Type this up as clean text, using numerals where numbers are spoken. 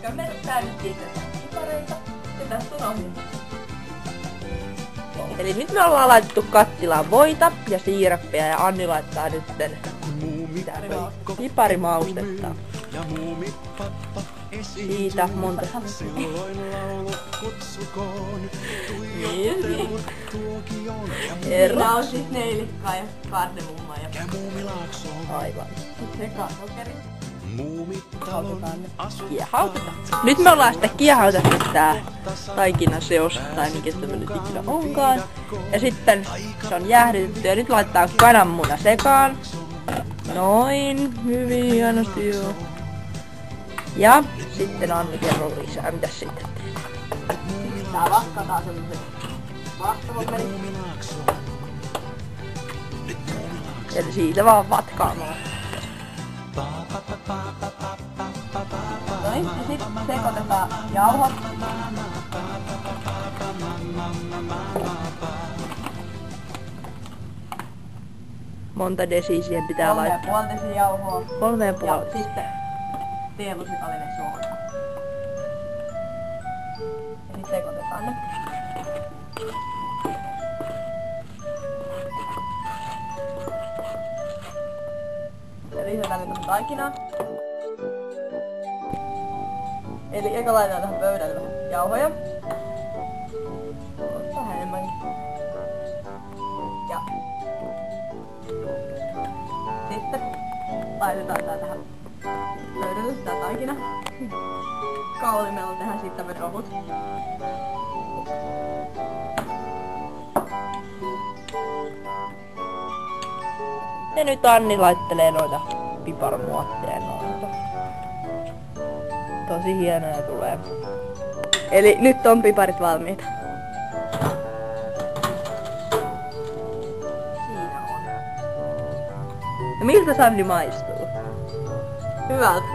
koska me säännettiin tätä pipareita ja tästä on ohi. Eli nyt me ollaan laitettu kattilaan voita ja siirappia ja Anni laittaa nytten piparimaustetta. Siitä monta. Niin. Herra on siis neilikkaa ja kardemummaa ja aivan. Sekaan sokeri. Hautetaan ne. Kiehautetaan. Nyt me ollaan sitten kiehautettu tää taikinaseos, tai mikä sitä nyt ikinä onkaan. Ja sitten se on jäähdytetty ja nyt laittaa kananmuna sekaan. Noin, hyvin hienosti joo. Ja sitten Anni kerro lisää, mitä sitten tehdään. Tää vakkataan semmoset vahtavammerit. Eli siitä vaan vatkaamaan. Noin, ja sitten sekoitetaan jauhot. Monta desiä siihen pitää laittaa? 3,5 desiä jauhoa. 3,5. Ja sitten teelusikallinen sooda. Ja sitten sekoitetaan ne. Ja lisätään nyt tähän taikinaa. Eli eka laitetaan tähän pöydälle jauhoja. Vähän enemmänkin. Ja sitten laitetaan tää tähän pöydälle, tää taikina. Kaulimella tehdään sitten rohut. Ja nyt Anni laittelee noita piparmuotteja noita. Tosi hienoja tulee. Eli nyt on piparit valmiita. Siinä on. Ja miltä Sanni maistuu? Hyvältä.